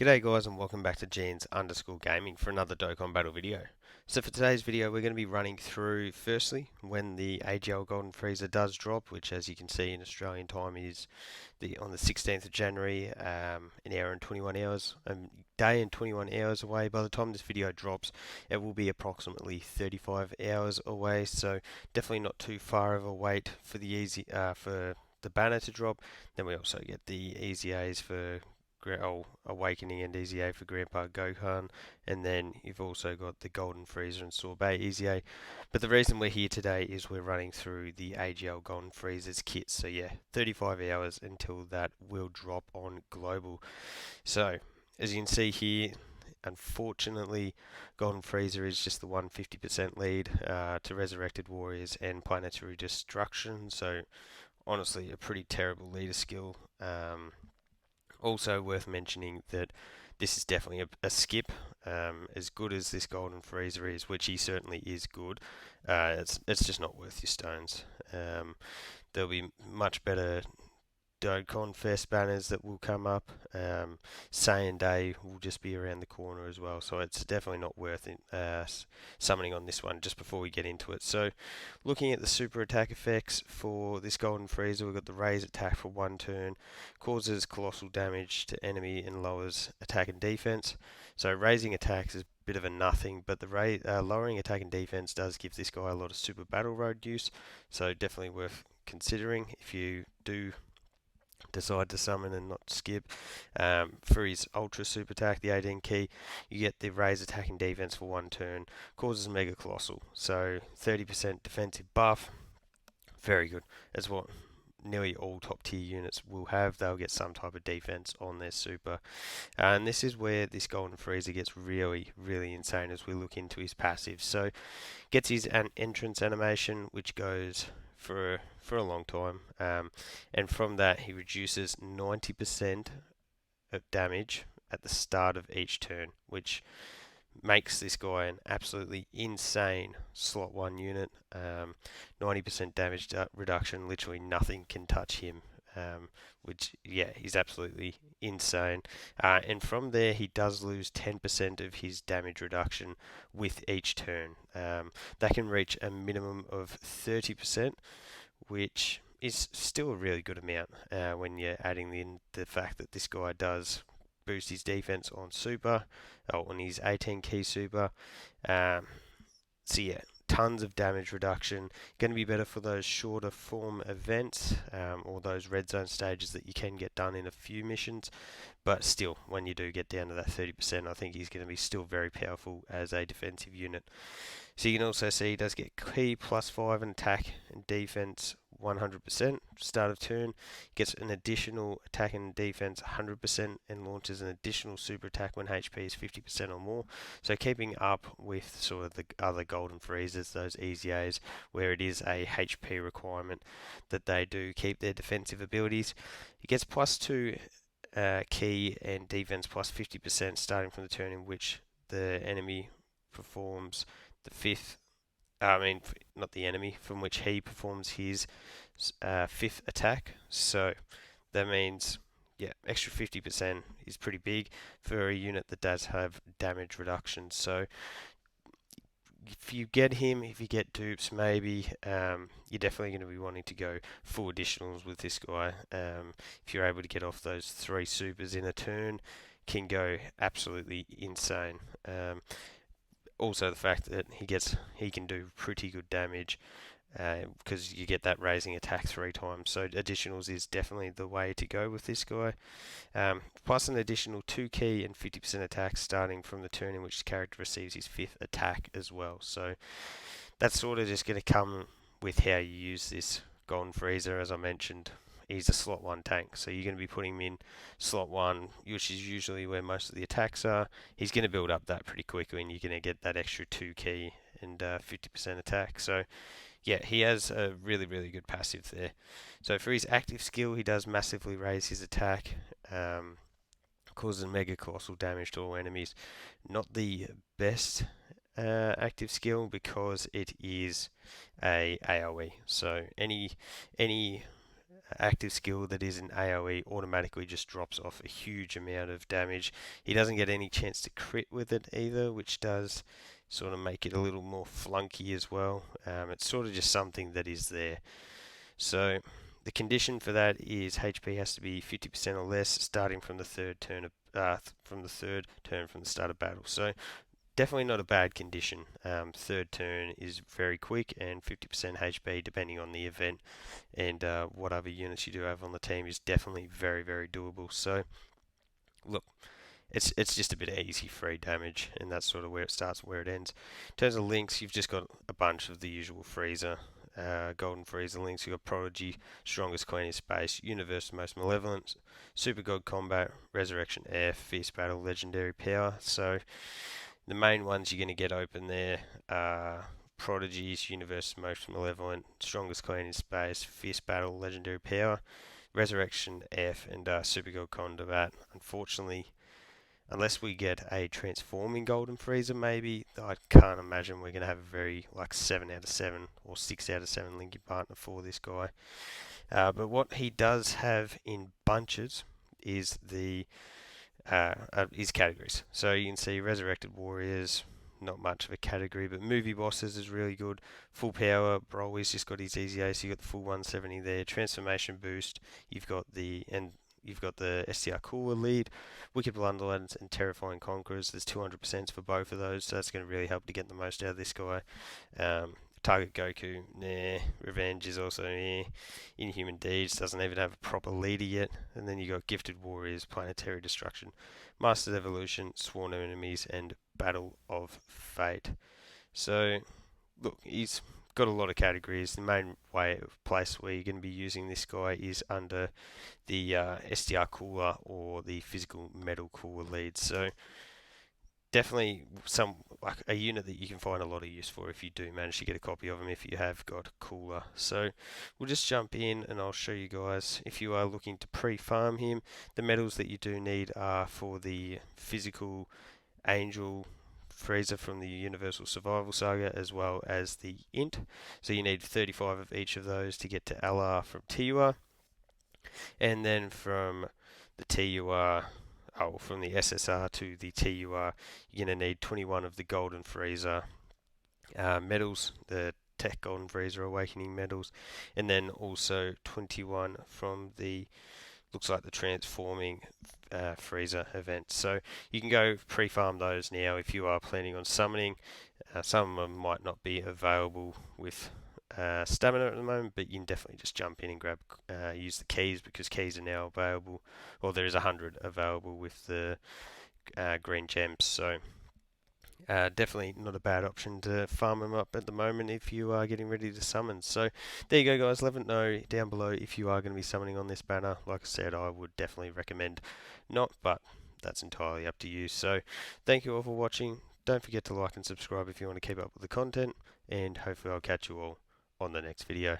G'day guys and welcome back to Jeans_Gaming for another Dokkan Battle video. So for today's video we're going to be running through firstly when the AGL Golden Frieza does drop, which as you can see in Australian time is on the 16th of January, an hour and 21 hours, a day and 21 hours away. By the time this video drops it will be approximately 35 hours away, so definitely not too far of a wait for for the banner to drop. Then we also get the Easy A's for Awakening and Easy A for Grandpa Dokkan, and then you've also got the Golden Frieza and Sorbet Easy A. But the reason we're here today is we're running through the AGL Golden Frieza's kits. So yeah, 35 hours until that will drop on global. So as you can see here, unfortunately, Golden Frieza is just the 150% lead to Resurrected Warriors and Planetary Destruction. So honestly, a pretty terrible leader skill. Also worth mentioning that this is definitely a skip. As good as this Golden Frieza is, which he certainly is good, it's just not worth your stones. There'll be much better Dokkan Fest banners that will come up. Saiyan Day will just be around the corner as well, so it's definitely not worth it, summoning on this one just before we get into it. So looking at the super attack effects for this Golden Frieza, we've got the raise attack for 1 turn, causes colossal damage to enemy and lowers attack and defense. So raising attacks is a bit of a nothing, but the lowering attack and defense does give this guy a lot of super battle road use, so definitely worth considering if you do decide to summon and not skip. For his ultra super attack, the 18 key, you get the raise attack and defense for 1 turn, causes mega colossal, so 30% defensive buff, very good. That's what nearly all top tier units will have. They'll get some type of defense on their super, and this is where this Golden Frieza gets really insane as we look into his passive. So gets his entrance animation, which goes for a long time, and from that he reduces 90% of damage at the start of each turn, which makes this guy an absolutely insane slot 1 unit. 90% damage reduction, literally nothing can touch him, which yeah, he's absolutely insane. And from there he does lose 10% of his damage reduction with each turn. That can reach a minimum of 30%, which is still a really good amount when you're adding in the fact that this guy does boost his defense on super, on his 18 key super. So yeah, tons of damage reduction. Going to be better for those shorter form events, or those red zone stages that you can get done in a few missions. But still, when you do get down to that 30%, I think he's going to be still very powerful as a defensive unit. So you can also see he does get key +5 in attack and defense 100% start of turn, gets an additional attack and defense 100%, and launches an additional super attack when HP is 50% or more. So keeping up with sort of the other Golden Friezas, those Easy A's, where it is a HP requirement that they do keep their defensive abilities. He gets +2 key and defense +50% starting from the turn in which the enemy performs the fifth. Not the enemy, from which he performs his 5th attack. So that means, yeah, extra 50% is pretty big for a unit that does have damage reduction. So if you get him, if you get dupes, maybe you're definitely going to be wanting to go full additionals with this guy. If you're able to get off those 3 supers in a turn, can go absolutely insane. Also the fact that he can do pretty good damage, because you get that raising attack 3 times. So additionals is definitely the way to go with this guy. Plus an additional 2 key and 50% attack starting from the turn in which the character receives his 5th attack as well. So that's sort of just going to come with how you use this Golden Frieza. As I mentioned, he's a slot 1 tank, so you're going to be putting him in slot 1, which is usually where most of the attacks are. He's going to build up that pretty quickly, and you're going to get that extra 2 key and 50% attack. So yeah, he has a really good passive there. So for his active skill, he does massively raise his attack, causes mega colossal damage to all enemies. Not the best active skill because it is a AoE. So any active skill that is in AoE automatically just drops off a huge amount of damage. He doesn't get any chance to crit with it either, which does sort of make it a little more flunky as well. It's sort of just something that is there. So the condition for that is HP has to be 50% or less, starting from the third turn from the start of battle. So definitely not a bad condition. Third turn is very quick, and 50% HP, depending on the event and what other units you do have on the team, is definitely very, very doable. So look, it's just a bit of easy free damage, and that's sort of where it starts and where it ends. In terms of links, you've just got a bunch of the usual Frieza. Golden Frieza links. You've got Prodigy, Strongest Queen in Space, Universe Most Malevolent, Super God Combat, Resurrection F, Fierce Battle, Legendary Power. So the main ones you're going to get open there are Prodigies, Universe Most Malevolent, Strongest Queen in Space, Fierce Battle, Legendary Power, Resurrection F, and Super God Combat. Unfortunately, unless we get a transforming Golden Frieza, maybe, I can't imagine we're going to have a very, 7 out of 7 or 6 out of 7 linking partner for this guy. But what he does have in bunches is his categories. So you can see Resurrected Warriors, not much of a category, but Movie Bosses is really good. Full Power, Broly's just got his easy ace, you got the full 170 there. Transformation Boost, you've got the STR Cooler lead, Wicked Blunderlands and Terrifying Conquerors. There's 200% for both of those, so that's going to really help to get the most out of this guy. Target Goku, nah. Revenge is also Inhuman Deeds, doesn't even have a proper leader yet. And then you got Gifted Warriors, Planetary Destruction, Master's Evolution, Sworn Enemies, and Battle of Fate. So, look, he's got a lot of categories. The main place where you're going to be using this guy is under the STR Cooler or the Physical Metal Cooler lead. So definitely a unit that you can find a lot of use for if you do manage to get a copy of him, if you have got Cooler. So we'll just jump in and I'll show you guys, if you are looking to pre-farm him, the medals that you do need are for the Physical Angel Frieza from the Universal Survival Saga, as well as the Int. So you need 35 of each of those to get to LR from TUR. And then from the TUR, from the SSR to the TUR, you're going to need 21 of the Golden Frieza medals, the Tech Golden Frieza Awakening medals, and then also 21 from the, looks like the Transforming Frieza event. So you can go pre-farm those now if you are planning on summoning. Some of them might not be available with stamina at the moment, but you can definitely just jump in and use the keys, because keys are now available, or there is 100 available with the green gems. So definitely not a bad option to farm them up at the moment if you are getting ready to summon. So there you go, guys. Let me know down below if you are going to be summoning on this banner. Like I said, I would definitely recommend not, but that's entirely up to you. So thank you all for watching. Don't forget to like and subscribe if you want to keep up with the content, and hopefully I'll catch you all on the next video.